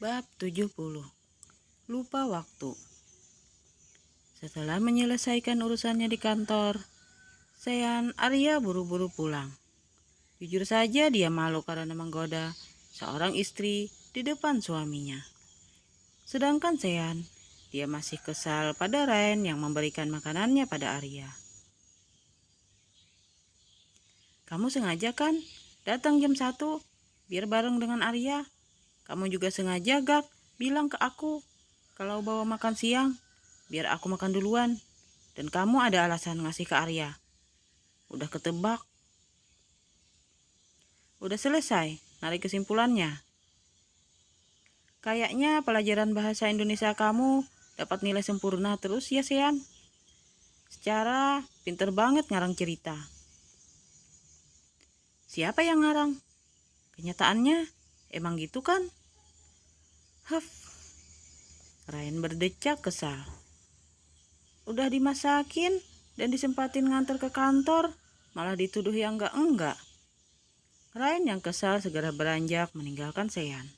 Bab 70. Lupa waktu. Setelah menyelesaikan urusannya di kantor, Sean Arya buru-buru pulang. Jujur saja dia malu karena menggoda seorang istri di depan suaminya. Sedangkan Sean, dia masih kesal pada Ryan yang memberikan makanannya pada Arya. Kamu sengaja kan datang jam 1 biar bareng dengan Arya? Kamu juga sengaja gak bilang ke aku kalau bawa makan siang, biar aku makan duluan. Dan kamu ada alasan ngasih ke Arya. Udah ketebak. Udah selesai narik kesimpulannya. Kayaknya pelajaran bahasa Indonesia kamu dapat nilai sempurna terus ya, Sean. Secara pinter banget ngarang cerita. Siapa yang ngarang? Kenyataannya emang gitu kan? Huff. Ryan berdecak kesal. Udah dimasakin dan disempatin nganter ke kantor, malah dituduh yang enggak. Ryan yang kesal segera beranjak meninggalkan Sean.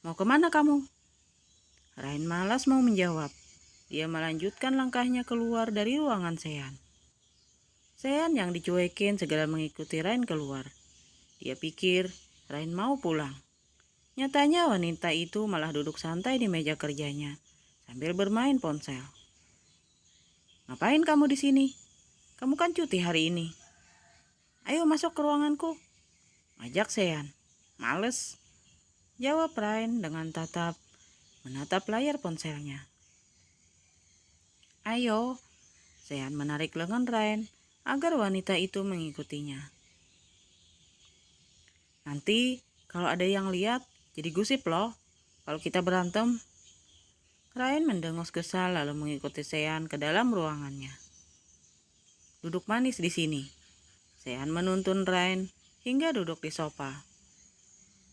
Mau kemana kamu? Ryan malas mau menjawab. Dia melanjutkan langkahnya keluar dari ruangan Sean. Sean yang dicuekin segera mengikuti Ryan keluar. Dia pikir Ryan mau pulang. Nyatanya wanita itu malah duduk santai di meja kerjanya sambil bermain ponsel. Ngapain kamu di sini? Kamu kan cuti hari ini. Ayo masuk ke ruanganku. Ajak Sean. Males. Jawab Ryan dengan tatap menatap layar ponselnya. Ayo. Sean menarik lengan Ryan agar wanita itu mengikutinya. Nanti kalau ada yang lihat jadi gosip loh kalau kita berantem. Ryan mendengus kesal lalu mengikuti Sean ke dalam ruangannya. Duduk manis di sini. Sean menuntun Ryan hingga duduk di sofa.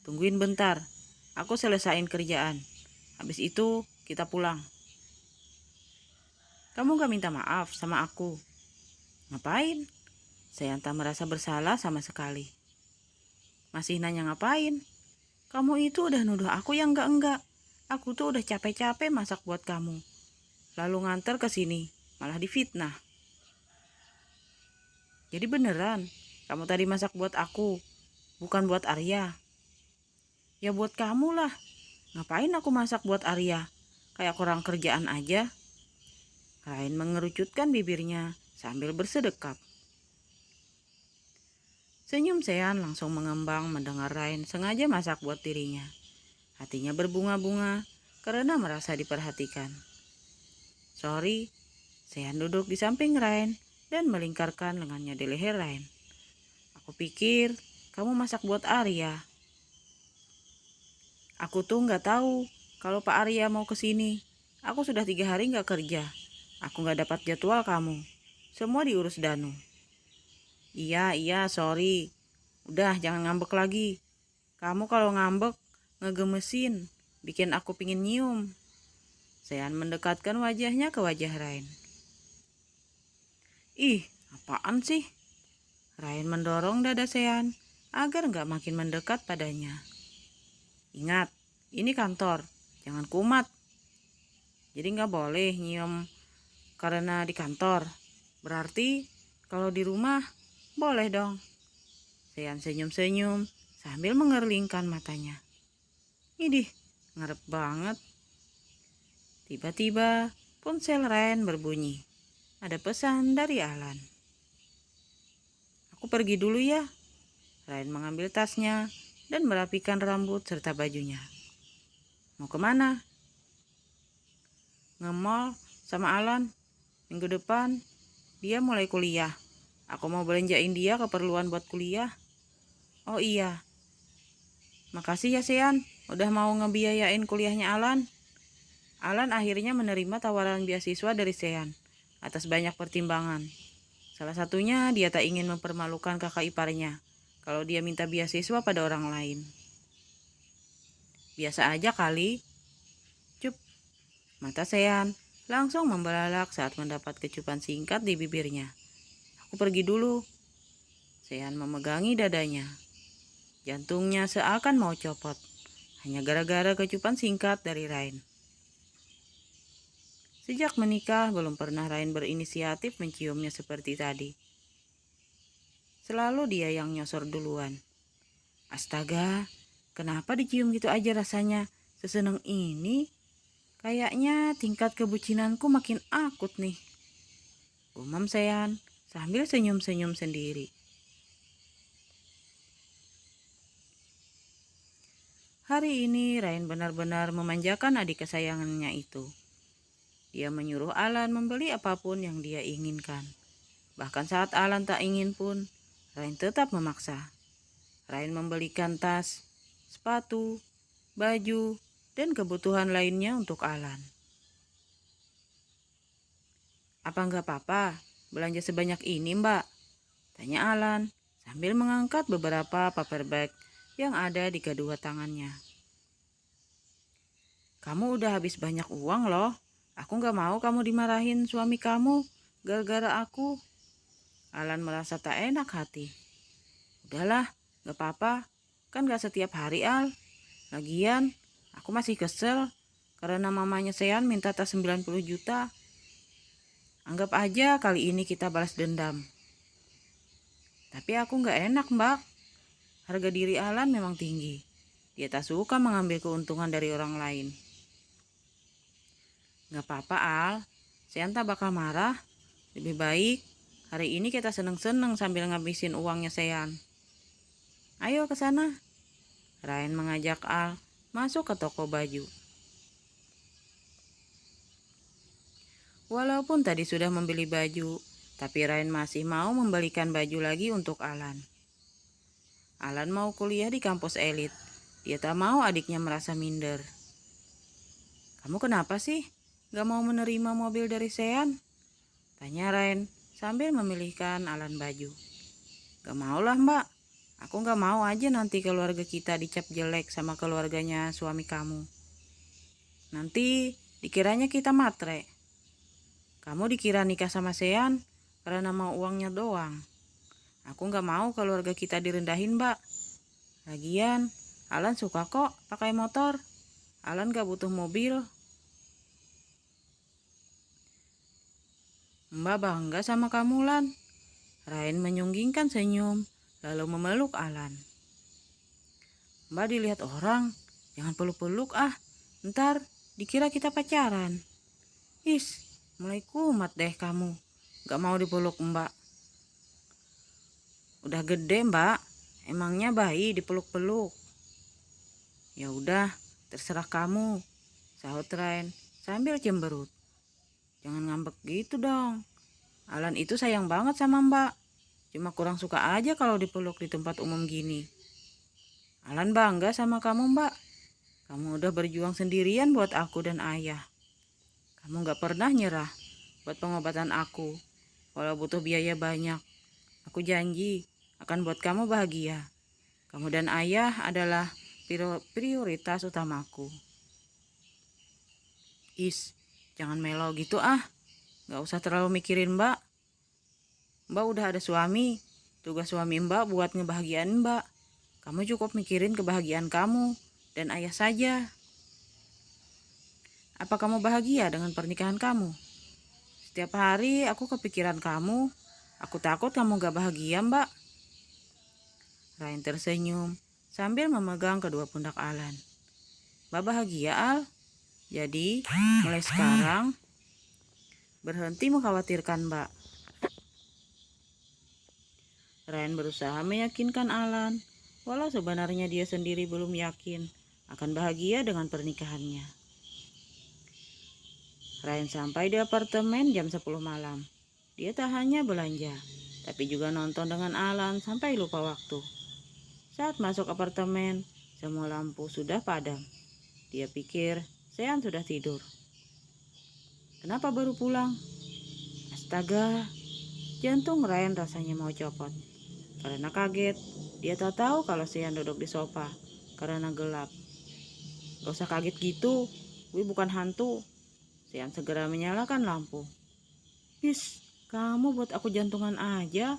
Tungguin bentar, aku selesain kerjaan. Habis itu kita pulang. Kamu gak minta maaf sama aku? Ngapain? Sean tak merasa bersalah sama sekali. Masih nanya ngapain? Kamu itu udah nuduh aku yang enggak. Aku tuh udah capek-capek masak buat kamu. Lalu nganter ke sini, malah difitnah. Jadi beneran, kamu tadi masak buat aku, bukan buat Arya. Ya buat kamu lah. Ngapain aku masak buat Arya? Kayak kurang kerjaan aja. Ryan mengerucutkan bibirnya sambil bersedekap. Senyum Sean langsung mengembang mendengar Ryan sengaja masak buat dirinya. Hatinya berbunga-bunga karena merasa diperhatikan. Sorry, Sean duduk di samping Ryan dan melingkarkan lengannya di leher Ryan. Aku pikir kamu masak buat Arya. Aku tuh nggak tahu kalau Pak Arya mau kesini. Aku sudah 3 hari nggak kerja. Aku nggak dapat jadwal kamu. Semua diurus Danu. Iya, sorry. Udah, jangan ngambek lagi. Kamu kalau ngambek, ngegemesin, bikin aku pingin nyium. Sean mendekatkan wajahnya ke wajah Ryan. Ih, apaan sih? Ryan mendorong dada Sean agar nggak makin mendekat padanya. Ingat, ini kantor, jangan kumat. Jadi nggak boleh nyium karena di kantor. Berarti kalau di rumah boleh dong. Sean senyum-senyum sambil mengerlingkan matanya. Idih, ngarep banget. Tiba-tiba ponsel Ryan berbunyi. Ada pesan dari Alan. Aku pergi dulu ya. Ryan mengambil tasnya dan merapikan rambut serta bajunya. Mau kemana? Nge-mall sama Alan. Minggu depan dia mulai kuliah. Aku mau belanjain dia keperluan buat kuliah. Oh iya. Makasih ya Sean, udah mau ngebiayain kuliahnya Alan. Alan akhirnya menerima tawaran beasiswa dari Sean atas banyak pertimbangan. Salah satunya dia tak ingin mempermalukan kakak iparnya kalau dia minta beasiswa pada orang lain. Biasa aja kali. Cup, mata Sean langsung membelalak saat mendapat kecupan singkat di bibirnya. Aku pergi dulu. Sean memegangi dadanya. Jantungnya seakan mau copot. hanya gara-gara kecupan singkat dari Rain. Sejak menikah, belum pernah Rain berinisiatif menciumnya seperti tadi. Selalu dia yang nyosor duluan. Astaga, kenapa dicium gitu aja rasanya seseneng ini? Kayaknya tingkat kebucinanku makin akut nih. Gumam Sean sambil senyum-senyum sendiri. Hari ini Rain benar-benar memanjakan adik kesayangannya itu. Dia menyuruh Alan membeli apapun yang dia inginkan. Bahkan saat Alan tak ingin pun, Rain tetap memaksa. Rain membelikan tas, sepatu, baju, dan kebutuhan lainnya untuk Alan. Apa enggak apa-apa belanja sebanyak ini, Mbak? Tanya Alan sambil mengangkat beberapa paper bag yang ada di kedua tangannya. Kamu udah habis banyak uang loh. Aku gak mau kamu dimarahin suami kamu gara-gara aku. Alan merasa tak enak hati. Udahlah, gak apa-apa. Kan gak setiap hari, Al. Lagian, aku masih kesel karena mamanya Sean minta tas 90 juta. Anggap aja kali ini kita balas dendam. Tapi aku gak enak, Mbak. Harga diri Alan memang tinggi. Dia tak suka mengambil keuntungan dari orang lain. Gak apa-apa, Al. Sean tak bakal marah. Lebih baik hari ini kita seneng-seneng sambil ngabisin uangnya Sean. Ayo ke sana. Rain mengajak Al masuk ke toko baju. Walaupun tadi sudah membeli baju, tapi Rain masih mau membelikan baju lagi untuk Alan. Alan mau kuliah di kampus elit. Dia tak mau adiknya merasa minder. Kamu kenapa sih? Gak mau menerima mobil dari Sean? Tanya Rain sambil memilihkan Alan baju. Gak maulah, Mbak. Aku gak mau aja nanti keluarga kita dicap jelek sama keluarganya suami kamu. Nanti dikiranya kita matre. Kamu dikira nikah sama Sean karena mau uangnya doang. Aku gak mau keluarga kita direndahin, Mbak. Lagian, Alan suka kok pakai motor. Alan gak butuh mobil. Mbak bangga sama kamu, Lan. Rain menyunggingkan senyum, lalu memeluk Alan. Mbak dilihat orang, jangan peluk-peluk ah. Ntar dikira kita pacaran. Is, mulai kumat deh kamu. Gak mau dipeluk Mbak. Udah gede, Mbak. Emangnya bayi dipeluk-peluk? Ya udah, terserah kamu, sahut Rain sambil cemberut. Jangan ngambek gitu dong. Alan itu sayang banget sama Mbak. Cuma kurang suka aja kalau dipeluk di tempat umum gini. Alan bangga sama kamu, Mbak. Kamu udah berjuang sendirian buat aku dan ayah. Kamu gak pernah nyerah buat pengobatan aku. Walau butuh biaya banyak. Aku janji akan buat kamu bahagia. Kamu dan ayah adalah prioritas utamaku. Is, jangan melo gitu ah. Gak usah terlalu mikirin Mbak. Mbak udah ada suami. Tugas suami Mbak buat ngebahagiain Mbak. Kamu cukup mikirin kebahagiaan kamu dan ayah saja. Apa kamu bahagia dengan pernikahan kamu? Setiap hari aku kepikiran kamu. Aku takut kamu gak bahagia, Mbak. Rain tersenyum sambil memegang kedua pundak Alan. Mbak bahagia, Al. Jadi, mulai sekarang, berhenti mengkhawatirkan Mbak. Rain berusaha meyakinkan Alan, walau sebenarnya dia sendiri belum yakin akan bahagia dengan pernikahannya. Rain sampai di apartemen jam 10 malam. Dia tak hanya belanja, tapi juga nonton dengan Alan sampai lupa waktu. Saat masuk apartemen, semua lampu sudah padam. Dia pikir Sean sudah tidur. Kenapa baru pulang? Astaga, jantung Rain rasanya mau copot. Karena kaget, dia tak tahu kalau Sean duduk di sofa karena gelap. Gak usah kaget gitu, gue bukan hantu. Sean segera menyalakan lampu. Is, kamu buat aku jantungan aja,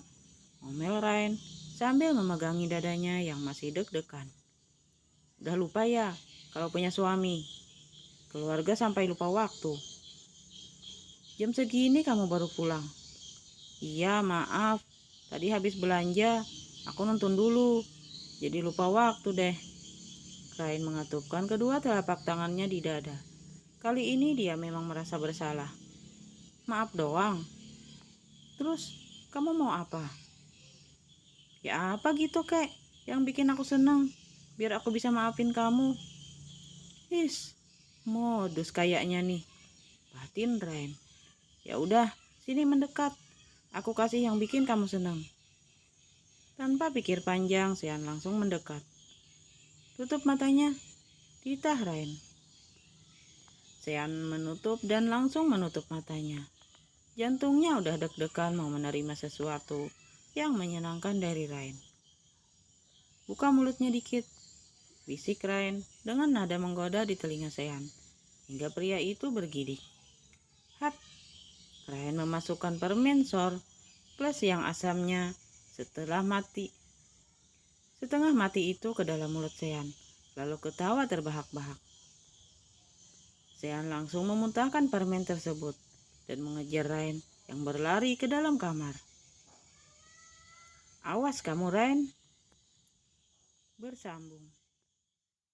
ngomel Rain sambil memegangi dadanya yang masih deg-degan. Udah lupa ya kalau punya suami. Keluarga sampai lupa waktu. Jam segini kamu baru pulang. Iya, maaf. Tadi habis belanja, aku nonton dulu. Jadi lupa waktu deh. Ryan mengatupkan kedua telapak tangannya di dada. Kali ini dia memang merasa bersalah. Maaf doang. Terus, kamu mau apa? Ya apa gitu, kek? Yang bikin aku senang. Biar aku bisa maafin kamu. Is, modus kayaknya nih. Batin Ryan. Ya udah, sini mendekat. Aku kasih yang bikin kamu senang. Tanpa pikir panjang, Sean langsung mendekat. Tutup matanya. Titah Ryan. Sean menutup dan langsung menutup matanya. Jantungnya udah deg-degan mau menerima sesuatu yang menyenangkan dari Ryan. Buka mulutnya dikit, bisik Ryan dengan nada menggoda di telinga Sean, hingga pria itu bergidik. Hap, Ryan memasukkan permen sor plus yang asamnya setengah mati itu ke dalam mulut Sean, lalu ketawa terbahak-bahak. Sean langsung memuntahkan permen tersebut dan mengejar Ryan yang berlari ke dalam kamar. Awas kamu Ryan, bersambung.